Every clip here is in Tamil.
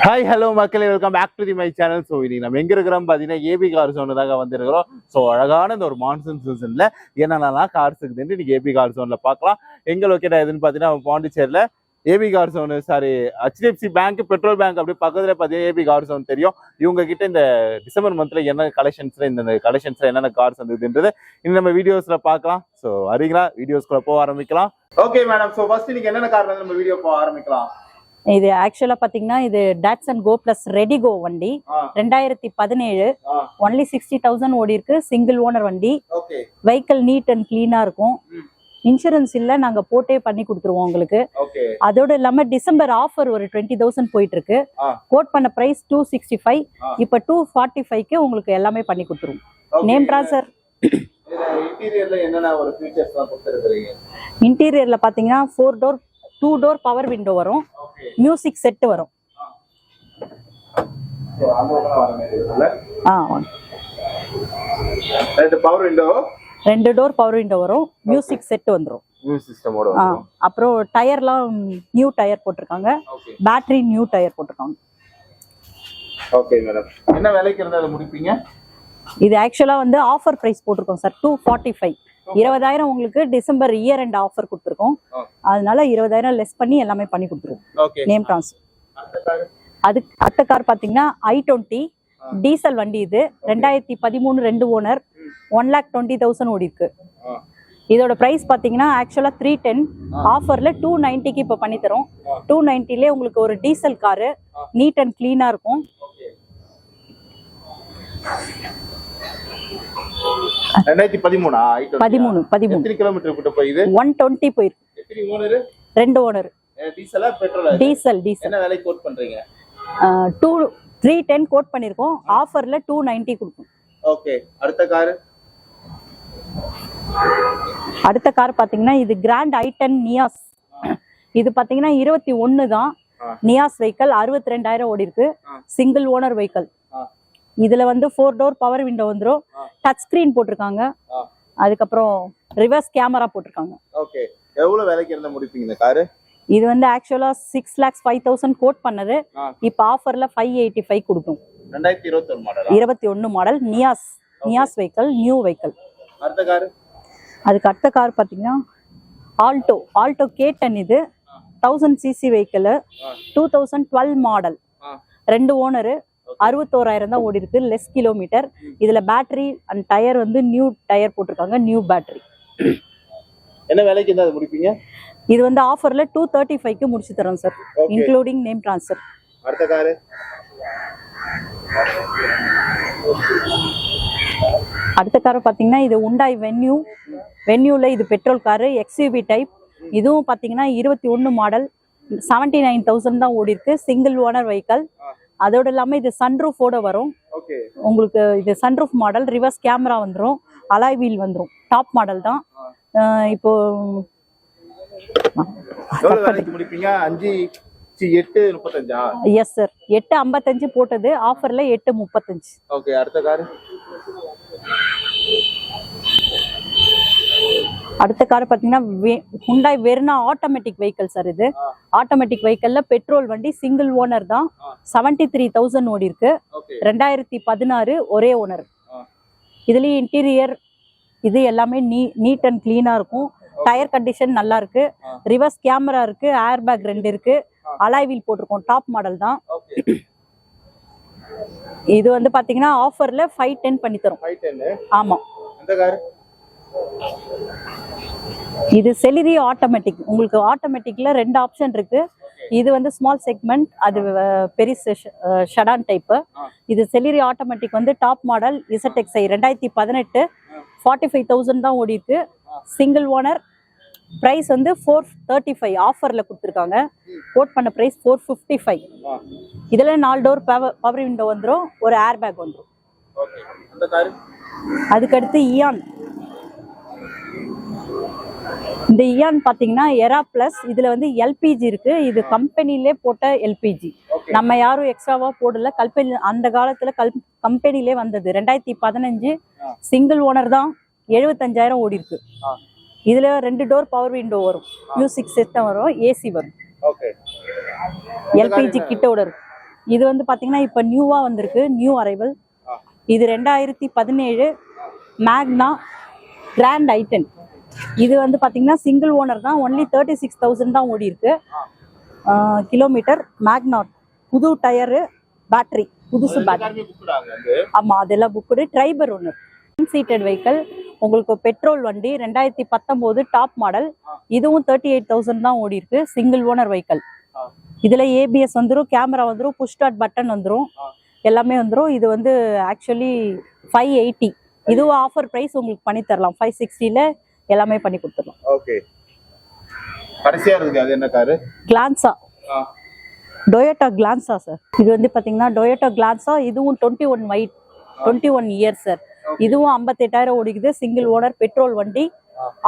ஹாய் ஹலோ மக்களே, welcome back to the my channel. So இன்னைக்கு நம்ம எங்க இருக்கிறோம் பார்த்தீங்கன்னா ஏபி கார் ஜோன் தாங்க வந்துருக்கிறோம். ஸோ அழகான இந்த ஒரு மான்சூன் சீசன்ல என்னென்னலாம் கார்ஸ் இருக்குதுன்னு இன்னைக்கு ஏபி கார் ஜோன்ல பார்க்கலாம். எங்க லொக்கேட் ஆகுதுன்னு பார்த்தீங்கன்னா பாண்டிச்சேரியில் AB car zone, sorry HDFC bank, petrol bank அப்படி பக்கத்துல பார்த்தீங்கன்னா ஏபி கார் ஜோன் தெரியும். இவங்க கிட்ட இந்த டிசம்பர் மந்த்ல என்ன கலெக்ஷன்ஸ்ல இந்த கலெக்ஷன்ஸ்ல என்னென்ன கார்ஸ் வந்ததுன்றது இன்னும் நம்ம வீடியோஸ்ல பார்க்கலாம். ஸோ வரீங்களா, வீடியோஸ்குள்ள போக ஆரம்பிக்கலாம். ஓகே மேடம், ஸோ ஃபர்ஸ்ட் இன்னைக்கு என்னென்ன கார் நம்ம வீடியோ போக ஆரம்பிக்கலாம். இது ஆக்சுவலா பாத்தீங்கன்னா இது டாட்சன் கோ பிளஸ் ரெடிகோ வண்டி 2017 ஒன்லி 60,000 ஓடி இருக்கு. சிங்கிள் ஓனர் வண்டி. வெஹிக்கிள் நீட் அண்ட் கிளீனா இருக்கும். இன்சூரன்ஸ் இல்ல, நாங்க போட்டே பண்ணி கொடுத்துருவோம் உங்களுக்கு. அதோட இல்லாம டிசம்பர் ஆஃபர் ஒரு 20,000 போயிட்டு இருக்கு. கோட் பண்ண பிரைஸ் 265, இப்ப 245க்கு உங்களுக்கு எல்லாமே பண்ணி கொடுத்துருவோம். Name transfer. இன்டீரியர்ல பாத்தீங்கன்னா 4 டோர் 2 டோர் பவர் விண்டோ வரும். மியூசிக் செட் வரும். ரெண்டு டோர் பவர் விண்டோ வரும். மியூசிக் செட் வந்துரும். அப்புறம் டயர்லாம் நியூ டயர் போட்டிருக்காங்க. பேட்டரி நியூ டயர் போட்டிருக்காங்க. ஓகே மேடம், என்ன விலைக்கு இருந்தா அதை முடிப்பீங்க? இது ஆக்சுவலா வந்து ஆஃபர் பிரைஸ் போட்டிருக்கோம் சார். 245, 20,000 உங்களுக்கு டிசம்பர் இயர் எண்ட் ஆஃபர் கொடுத்துருக்கோம். அதனால 20,000 லெஸ் பண்ணி எல்லாமே பண்ணி கொடுத்துருவோம். Name transfer. அதுக்கு அடுத்த கார் பாத்தீங்கன்னா i20 டீசல் வண்டி. இது 2013 2 ஓனர், 1,20,000 ஓடி இருக்கு. இதோட பிரைஸ் பாத்தீங்கன்னா ஆக்சுவலா 310, ஆஃபர்ல 290க்கு இப்ப பண்ணி தரோம். 290லே உங்களுக்கு ஒரு டீசல் காரு நீட் அண்ட் கிளீனா இருக்கும். 2013 கிலோமீட்டர் கிட்ட போயிது. 120 போயிருக்கு. எத்தனை ஓனர்? 2 ஓனர். டீசலா பெட்ரோலா? டீசல். என்ன விலை கோட் பண்றீங்க? 310 கோட் பண்ணிருக்கோம். ஆஃபர்ல 290 கொடுக்கும். ஓகே, அடுத்த கார் பாத்தீங்கன்னா இது கிராண்ட் i10 நியாஸ். இது பாத்தீங்கன்னா 21 தான். நியாஸ் வெஹிக்கிள் 62,000 ஓடி இருக்கு. Single owner vehicle. இதுல வந்து 4 டோர் பவர் விண்டோ வந்துரும். டச் ஸ்கிரீன் போட்டிருக்காங்க. அதுக்கப்புறம் ரிவர்ஸ் கேமரா போட்டிருக்காங்க. ஓகே, எவ்வளவு விலைக்கு இருந்தா முடிப்பீங்க இந்த கார்? இது வந்து ஆக்சுவலா 6,05,000 கோட் பண்ணது. இப்ப ஆஃபர்ல 585 கொடுக்கும். 2021 model Niyas vehicle, new vehicle. அதுக்கு அடுத்த கார் பாத்தீங்கன்னா ஆல்டோ K10. இது 1000 cc வெஹிக்கிள், 2012 மாடல், 2 ஓனர், 61,000 தான் ஓடி இருக்கு. Less kilometre. இதுல பேட்டரி அண்ட் டயர் வந்து நியூ டயர் போட்டிருக்காங்க. New battery. என்ன விலைக்கு இருந்தா முடிப்பீங்க? இது வந்து ஆஃபர்ல 235க்கு முடிச்சு தரோம் சார், இன்க்ளூடிங் நேம் ட்ரான்ஸ்ஃபர். அடுத்த கார் பாத்தீங்கன்னா இது Hyundai வென்யூல இது பெட்ரோல் காரு, XUV டைப். இதுவும் பாத்தீங்கன்னா 21 மாடல், 79,000 தான் ஓடி இருக்கு. Single owner vehicle. அதோட இல்லாம இது சன்ரூஃபோட வரும் உங்களுக்கு. இது சன்ரூஃப் மாடல், ரிவர்ஸ் கேமரா வந்துரும், அலாய் வீல் வந்துரும். டாப் மாடல் தான். இப்போ 8:35. எஸ் சார், 8:55 போட்டது. ஆஃபர்ல 8:35. ஓகே, அடுத்த கார் பாத்தீங்கன்னா Hyundai Verna automatic vehicle sir. இது ஆட்டோமேட்டிக் வெஹிக்கிள்ல பெட்ரோல் வண்டி, சிங்கிள் ஓனர் தான். 73,000 ஓடி இருக்கு. 2016 ஒரே ஓனர். இதுலயும் இன்டீரியர் இது எல்லாமே நீட் அண்ட் கிளீனா இருக்கும். டயர் கண்டிஷன் நல்லா இருக்கு. ரிவர்ஸ் கேமரா இருக்கு, ஏர் பேக் 2 இருக்கு, அலாய் வீல் போட்டிருக்கோம். டாப் மாடல் தான். இது வந்து பாத்தீங்கன்னா ஆஃபர்ல 510 பண்ணி தரும். ஆமா. இது செலிரி ஆட்டோமேட்டிக். உங்களுக்கு ஆட்டோமேட்டிக்ல 2 ஆப்ஷன் இருக்கு. இது வந்து ஸ்மால் செக்மெண்ட், அது பெரிய ஷடான் டைப். இது செலிரி ஆட்டோமேட்டிக் வந்து டாப் மாடல் ZXi 2018, 45,000 தான் ஓடி இருக்கு. Single owner. பிரைஸ் வந்து 435 ஆஃபர்ல கொடுத்துருக்காங்க. கோட் பண்ண பிரைஸ் 455. இதுல 4 டோர் பவர் விண்டோ வந்துரும், ஒரு ஏர் பேக் வந்துரும். அதுக்கடுத்து இயான். இந்த இயான் பாத்தீங்கன்னா எரா பிளஸ். இதுல வந்து LPG இருக்கு. இது கம்பெனிலே போட்ட LPG, நம்ம யாரும் எக்ஸ்ட்ராவா போடல. அந்த காலத்துல கம்பெனிலே வந்தது. 2015 சிங்கிள் ஓனர் தான். 75,000 ஓடி இருக்கு. இதுல 2 டோர் பவர் விண்டோ வரும், மியூசிக் சிஸ்டம் வரும், AC வரும். ஓகே, LPG கிட்டோட இருக்கு. இது வந்து பாத்தீங்கன்னா இப்ப நியூவா வந்திருக்கு, நியூ அரைவல். இது 2017 மேக்னா கிராண்ட் ஐட்டன். இது வந்து பாத்தீங்கன்னா சிங்கிள் ஓனர் தான், ஒன்லி 36,000 தான் ஓடி இருக்கு கிலோமீட்டர். மேக்னாட் புது டயரு, பேட்டரி புதுசு பேட்டரி. ஆமா அதெல்லாம் புக்குடு. ட்ரைபர் ஒன்று சீட்டட் வெஹிக்கிள், உங்களுக்கு பெட்ரோல் வண்டி 2019 டாப் மாடல். இதுவும் 38,000 தான் ஓடி இருக்கு, சிங்கிள் ஓனர் வெஹிக்கிள். இதுல ஏபிஎஸ் வந்துடும், கேமரா வந்துடும், புஷ் ஸ்டார்ட் பட்டன் வந்துடும், எல்லாமே வந்துடும். இது வந்து ஆக்சுவலி 580. இதுவும் ஆஃபர் பிரைஸ் உங்களுக்கு பண்ணி தரலாம், 560ல எல்லாமே பண்ணி கொடுத்துடலாம். ஓகே. கடைசியா இருக்கு அது என்ன car? Glanza, Toyota Glanza sir. இது வந்து பாத்தீங்கன்னா டொயோட்டா கிளான்சா. இதுவும் 21 வைட், 21 இயர் சார். இதுவும் 58,000 ஓடிக்குது, சிங்கிள் ஓனர், பெட்ரோல் வண்டி.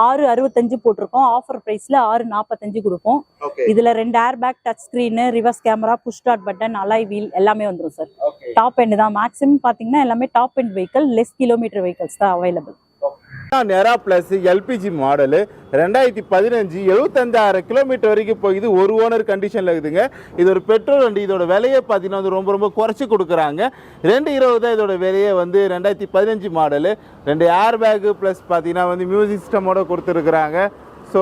665 போட்டிருக்கோம், ஆஃபர் பிரைஸ்ல 645 கொடுப்போம். இதுல 2 air bag, touch screen, reverse camera, push start button, alloy wheel எல்லாமே வந்துடும் சார். டாப் எண்ட் தான் மேக்ஸிமம் பாத்தீங்கன்னா, எல்லாமே top end vehicle, less kilometre vehicles தான் அவைலபிள். நெரா பிளஸ் எல்பிஜி மாடலு 2015 75,000 கிலோமீட்டர் வரைக்கும் போகுது, ஒரு ஓனர் கண்டிஷன்ல இருக்குதுங்க. இது ஒரு பெட்ரோல் வண்டி. இதோட விலையை பார்த்தீங்கன்னா வந்து ரொம்ப குறைச்சி கொடுக்குறாங்க. 220 தான் இதோட விலையை வந்து 2015 மாடலு. 2 ஏர் பேக்கு ப்ளஸ் பார்த்தீங்கன்னா வந்து மியூசிக் சிஸ்டமோட கொடுத்துருக்குறாங்க. ஸோ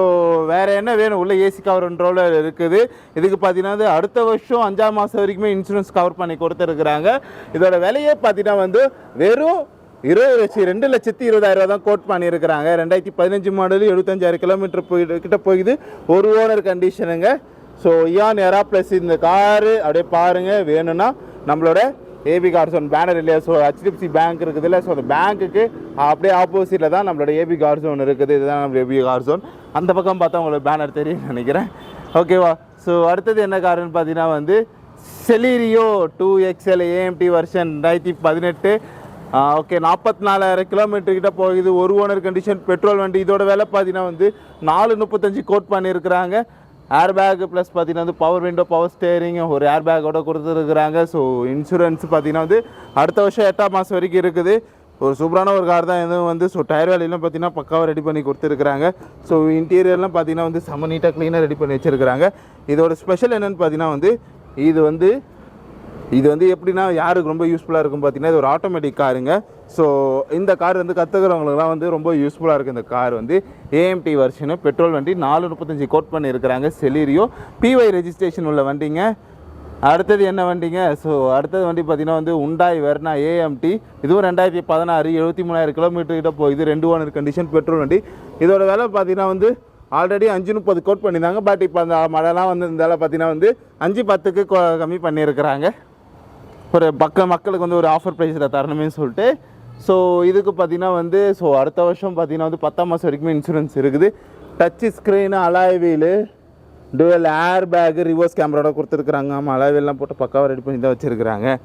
வேறு என்ன வேணும், உள்ள ஏசி கவர் கண்ட்ரோல இருக்குது. இதுக்கு பார்த்தீங்கன்னா வந்து அடுத்த வருஷம் 5ஆம் மாதம் வரைக்குமே இன்சூரன்ஸ் கவர் பண்ணி கொடுத்துருக்குறாங்க. இதோட விலையை பார்த்தீங்கன்னா வந்து வெறும் 2,20,000 தான் கோட் பண்ணியிருக்கிறாங்க. 2015 மாடலு, 75,000 கிலோமீட்டர் கிட்ட போகுது, ஒரு ஓனர் கண்டிஷனுங்க. ஸோ இயான் நெரா ப்ளஸ் இந்த காரு அப்படியே பாருங்கள். வேணும்னா நம்மளோட ஏபி கார் ஜோன் பேனர் இல்லையா, ஸோ HDFC பேங்க் இருக்குது இல்லை, ஸோ அந்த பேங்க்குக்கு அப்படியே ஆப்போசிட்டில் தான் நம்மளோட ஏபி கார் ஜோன் இருக்குது. இதுதான் நம்ம ஏபி கார் ஜோன். அந்த பக்கம் பார்த்தா உங்களுக்கு பேனர் தெரியும் நினைக்கிறேன். ஓகேவா? ஸோ அடுத்தது என்ன காருன்னு பார்த்தீங்கன்னா வந்து Celerio 2XL AMT version 2018. Okay, 44,000 kilometre கிட்ட போகுது, ஒரு ஓனர் கண்டிஷன், பெட்ரோல் வண்டி. இதோட விலை பார்த்தீங்கன்னா வந்து 435 கோட் பண்ணியிருக்கிறாங்க. ஏர் பேக் ப்ளஸ் பார்த்தீங்கன்னா வந்து பவர் விண்டோ, பவர் ஸ்டேரிங், ஒரு ஏர் பேக்கோட கொடுத்துருக்குறாங்க. ஸோ இன்சூரன்ஸ் பார்த்தீங்கன்னா வந்து அடுத்த வருஷம் 8ஆம் மாதம் வரைக்கும் இருக்குது. ஒரு சூப்பரான ஒரு கார் தான் இதுவும் வந்து. ஸோ டயர் வேலையெல்லாம் பார்த்தீங்கன்னா பக்காவாக ரெடி பண்ணி கொடுத்துருக்குறாங்க. ஸோ இன்டீரியர்லாம் பார்த்தீங்கன்னா வந்து செம்ம நீட்டாக க்ளீனாக ரெடி பண்ணி வச்சுருக்கிறாங்க. இதோட ஸ்பெஷல் என்னென்னு பார்த்தீங்கன்னா வந்து இது வந்து எப்படின்னா யாருக்கு ரொம்ப யூஸ்ஃபுல்லாக இருக்கும் பார்த்தீங்கன்னா, இது ஒரு ஆட்டோமேட்டிக் காருங்க. ஸோ இந்த கார் வந்து கற்றுக்கிறவங்களுக்குலாம் வந்து ரொம்ப யூஸ்ஃபுல்லாக இருக்குது. இந்த கார் வந்து AMT வெர்ஷனு, பெட்ரோல் வண்டி, 435 கோட் பண்ணியிருக்கிறாங்க. செலீரியோ PY ரெஜிஸ்ட்ரேஷன் உள்ள வண்டிங்க. அடுத்தது என்ன வண்டிங்க? ஸோ அடுத்தது வண்டி பார்த்தீங்கன்னா வந்து உண்டாய் வெர்னா AMT. இதுவும் 2016 73,000 கிலோமீட்டர் கிட்ட போகுது, 2 ஓனர் கண்டிஷன், பெட்ரோல் வண்டி. இதோட விலை பார்த்தீங்கன்னா வந்து ஆல்ரெடி 530 கோட் பண்ணியிருந்தாங்க. பட் இப்போ அந்த மழைலாம் வந்து இந்த பார்த்தீங்கன்னா வந்து 510க்கு கம்மி பண்ணியிருக்கிறாங்க. ஒரு மக்களுக்கு வந்து ஒரு ஆஃபர் ப்ரைஸில் தரணுமே சொல்லிட்டு. ஸோ இதுக்கு பார்த்தீங்கன்னா வந்து ஸோ அடுத்த வருஷம் பார்த்தீங்கன்னா வந்து 10ஆம் மாதம் வரைக்குமே இன்சூரன்ஸ் இருக்குது. Touch screen, alloy wheel, dual air bag, reverse கேமராவோட கொடுத்துருக்குறாங்க. ஆமாம், அலாய் வீல்லாம் போட்டு பக்காவாக ரெடி பண்ணி தான் வச்சுருக்குறாங்க.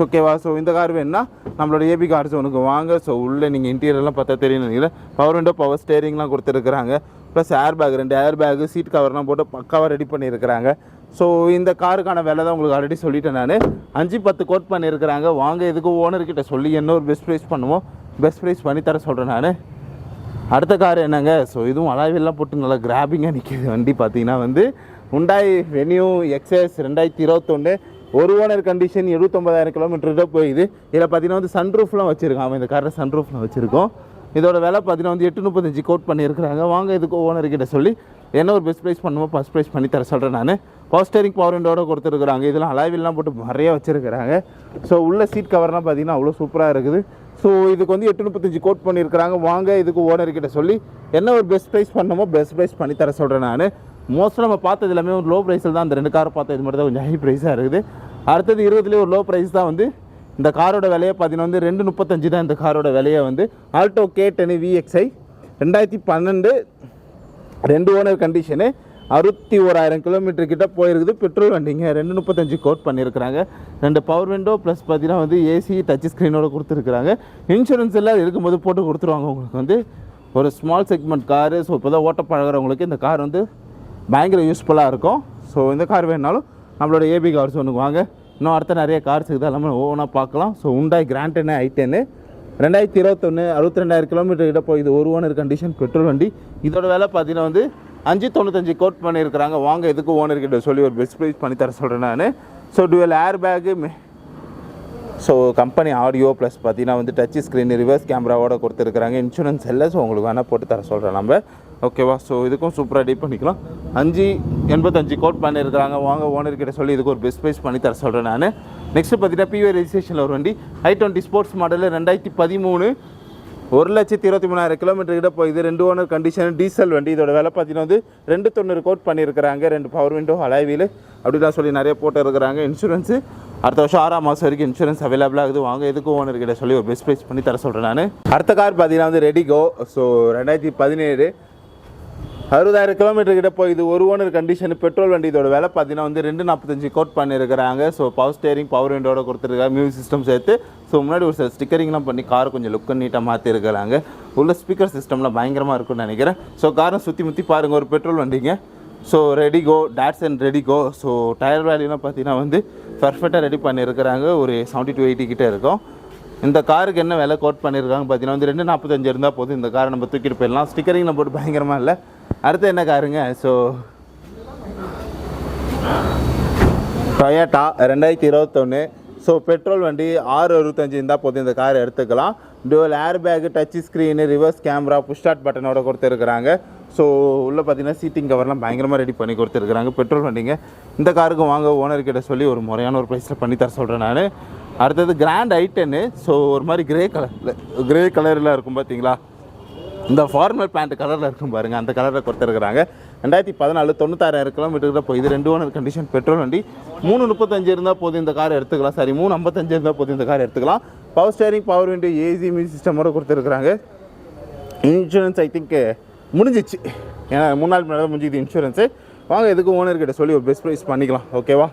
ஓகேவா? ஸோ இந்த கார் வேணுன்னா நம்மளோட ஏபி கார் ஜோனுக்கு வாங்க. ஸோ உள்ளே நீங்கள் இன்டீரியர்லாம் பார்த்தா தெரியும் நினைக்கிறேன். பவர் விண்டோ, பவர் ஸ்டேரிங்லாம் கொடுத்துருக்குறாங்க. Plus air bag, 2 air bag, seat கவர்லாம் போட்டு பக்காவாக ரெடி பண்ணியிருக்கிறாங்க. ஸோ இந்த காருக்கான விலை தான் உங்களுக்கு ஆல்ரெடி சொல்லிட்டேன் நான். 510 கோட் பண்ணியிருக்கிறாங்க. வாங்க, இதுக்கு ஓனர்கிட்ட சொல்லி என்ன ஒரு பெஸ்ட் ப்ரைஸ் பண்ணுவோம், பெஸ்ட் ப்ரைஸ் பண்ணித்தர சொல்கிறேன் நான். அடுத்த கார் என்னங்க? ஸோ இதுவும் அலாய்வெல்லாம் போட்டு நல்லா கிராபிங்காக நிற்கிது வண்டி. பார்த்தீங்கன்னா வந்து ஹுண்டாய் வென்யூ XS 2021, ஒரு ஓனர் கண்டிஷன், 79,000 கிலோமீட்டர் போயிது. இதில் பார்த்தீங்கன்னா வந்து சன்ரூஃப்லாம் வச்சுருக்கோம். இந்த காரில் சன்ரூஃப்லாம் வச்சுருக்கோம். இதோட விலை பார்த்தீங்கன்னா வந்து 835 கோட் பண்ணியிருக்கிறாங்க. வாங்க, இதுக்கு ஓனர்கிட்ட சொல்லி என்ன ஒரு பெஸ்ட் ப்ரைஸ் பண்ணுவோம், ஃபஸ்ட் ப்ரைஸ் பண்ணி தர சொல்கிறேன் நான். பவர் ஸ்டேரிங், பவர் விண்டோட கொடுத்துருக்குறாங்க. இதெல்லாம் அலாய்வெல்லாம் போட்டு நிறைய வச்சுருக்கிறாங்க. ஸோ உள்ள சீட் கவர்லாம் பார்த்தீங்கன்னா அவ்வளோ சூப்பராக இருக்குது. ஸோ இதுக்கு வந்து 835 கோட் பண்ணியிருக்கிறாங்க. வாங்க, இதுக்கு ஓனர்கிட்ட சொல்லி என்ன ஒரு பெஸ்ட் ப்ரைஸ் பண்ணுமோ பெஸ்ட் ப்ரைஸ் பண்ணி தர சொல்கிறேன் நான். மோஸ்ட்டாக நம்ம பார்த்தது எல்லாமே ஒரு லோ ப்ரைஸில் தான். அந்த 2 காரை பார்த்தா இது மட்டும் தான் கொஞ்சம் ஹை ப்ரைஸாக இருக்குது. அடுத்தது 20லேயே ஒரு லோ ப்ரைஸ் தான் வந்து இந்த காரோட விலையை பார்த்தீங்கன்னா வந்து 235 தான் இந்த காரோட விலையை வந்து. Alto K10 VXI 2012, 2 owner condition, 61,000 kilometre கிட்ட போயிருக்குது, பெட்ரோல் வண்டிங்க. 235 கோட் பண்ணியிருக்கிறாங்க. 2 பவர் விண்டோ ப்ளஸ் பார்த்தீங்கன்னா வந்து ஏசி டச் ஸ்க்ரீனோட கொடுத்துருக்குறாங்க. இன்சூரன்ஸ் எல்லாம் இருக்கும்போது போட்டு கொடுத்துருவாங்க உங்களுக்கு வந்து. ஒரு ஸ்மால் செக்மெண்ட் காரு. ஸோ இப்போ தான் ஓட்ட பழகிறவங்களுக்கு இந்த கார் வந்து பயங்கர யூஸ்ஃபுல்லாக இருக்கும். ஸோ இந்த கார் வேணுனாலும் நம்மளோட ஏபி கார்ஸ் ஒன்று வாங்க. இன்னும் அடுத்த நிறைய கார்ஸ் இருக்குது, எல்லாமே ஒவ்வொன்றா பார்க்கலாம். ஸோ உண்டாய் கிராண்ட் i10 2021, 62,000 கிலோமீட்டர் கிட்ட போய் இது ஒரு ஓனர் கண்டிஷன், பெட்ரோல் வண்டி. இதோட விலை பார்த்தீங்கன்னா வந்து 595 கோட் பண்ணியிருக்கிறாங்க. வாங்க, இதுக்கு ஓனர்கிட்ட சொல்லி ஒரு பெஸ்ட் ப்ரைஸ் பண்ணி தர சொல்கிறேன் நான். So twelve air bag so company audio plus பார்த்தீங்கன்னா வந்து டச் ஸ்க்ரீன் ரிவர்ஸ் கேமராவோட கொடுத்துருக்குறாங்க. இன்சூரன்ஸ் இல்லை, ஸோ உங்களுக்கு வேணால் போட்டு தர சொல்கிறேன் நம்ம. ஓகேவா? ஸோ இதுக்கும் சூப்பராக டீப் பண்ணிக்கலாம். 585 கோட் பண்ணியிருக்கிறாங்க. வாங்க ஓனர்கிட்ட சொல்லி இதுக்கு ஒரு பெஸ்ட் ப்ரைஸ் பண்ணி தர சொல்கிறேன் நான். நெக்ஸ்ட்டு பார்த்தீங்கன்னா பிஓ ரெஜிஸ்ட்ரேஷனில் ஒரு வண்டி i20 ஸ்போர்ட்ஸ் மாடலில் 2013 1,23,000 கிலோமீட்டர் கிட்ட போகுது. 2 ஓனர் கண்டிஷன் டீசல் வண்டி. இதோட விலை பார்த்தீங்கன்னா வந்து 290 கோட் பண்ணியிருக்கிறாங்க. 2 பவர் விண்டோ அலாய்வீல் அப்படிலாம் சொல்லி நிறைய போட்டு இருக்கிறாங்க. இன்சூரன்ஸு அடுத்த வருஷம் 6ஆம் மாதம் வரைக்கும் இன்சூரன்ஸ் அவைலபிள் ஆகுது. வாங்க எதுக்கு ஓனர்கிட்ட சொல்லி ஒரு பெஸ்ட் ப்ரைஸ் பண்ணி தர சொல்கிறேன் நான். அடுத்த கார் பார்த்தீங்கன்னா வந்து ரெடிகோ. ஸோ 2017 60,000 கிலோமீட்டர் கிட்ட போகுது. 1 ஓனர் கண்டிஷன் பெட்ரோல் வண்டி. இதோட விலை பார்த்தீங்கன்னா வந்து 245 கோட் பண்ணியிருக்கிறாங்க. ஸோ பவர் ஸ்டேரிங் பவர் விண்டோட கொடுத்துருக்காங்க, மியூசிக் சிஸ்டம் சேர்த்து. ஸோ முன்னாடி ஒரு சில ஸ்டிக்கரிங்லாம் பண்ணி காரை கொஞ்சம் லுக்கு நீட்டாக மாற்றிருக்கிறாங்க. உள்ள ஸ்பீக்கர் சிஸ்டம்லாம் பயங்கரமாக இருக்குன்னு நினைக்கிறேன். ஸோ காரை சுற்றி முற்றி பாருங்கள், ஒரு பெட்ரோல் வண்டிங்க. So Redigo, Datsun Redigo. So tyre வேல்யூலாம் பார்த்தீங்கன்னா வந்து பர்ஃபெக்டாக ரெடி பண்ணியிருக்கிறாங்க. ஒரு 70 to 80 கிட்டே இருக்கும். இந்த காருக்கு என்ன விலை கோட் பண்ணியிருக்காங்க பார்த்தீங்கன்னா வந்து 245 இருந்தால் போதும். இந்த காரை நம்ம தூக்கிட்டு போயிடலாம். ஸ்டிக்கரிங்கில் போட்டு பயங்கரமாக இல்லை. அடுத்து என்ன காருங்க? So Toyota 2021. ஸோ பெட்ரோல் வண்டி 665 இருந்தால் போதும். இந்த காரை எடுத்துக்கலாம். Dual air bag, touch screen, reverse camera, push start பட்டனோட கொடுத்துருக்குறாங்க. ஸோ உள்ளே பார்த்தீங்கன்னா சீட்டிங் கவர்லாம் பயங்கரமாக ரெடி பண்ணி கொடுத்துருக்குறாங்க. பெட்ரோல் வண்டிங்க. இந்த காருக்கு வாங்க ஓனர்கிட்ட சொல்லி ஒரு முறையான ஒரு ப்ரைஸில் பண்ணி தர சொல்கிறேன் நான். அடுத்தது கிராண்ட் i10. ஸோ ஒரு மாதிரி கிரே கலரில் இருக்கும் பார்த்தீங்களா, இந்த ஃபார்மல் பேண்ட் கலரில் இருக்கும் பாருங்கள், அந்த கலரில் கொடுத்துருக்குறாங்க. 2014 96,000 கிலோமீட்டர் தான் போகுது. 2 ஓனர் கண்டிஷன் பெட்ரோல் வண்டி. 335 இருந்தால் போதும் இந்த கார் எடுத்துக்கலாம். சாரி 355 இருந்தால் போதும் இந்த கார் எடுத்துக்கலாம். Power steering power window AC music சிஸ்டமோட கொடுத்துருக்குறாங்க. இன்சூரன்ஸ் ஐ திங்க் முடிஞ்சிச்சு, ஏன்னா 3 நாள் முன்னாடி முடிஞ்சிது இன்சூரன்ஸு. வாங்க எதுக்கு ஓனர்கிட்ட சொல்லி ஒரு பெஸ்ட் ப்ரைஸ் பண்ணிக்கலாம். ஓகேவா?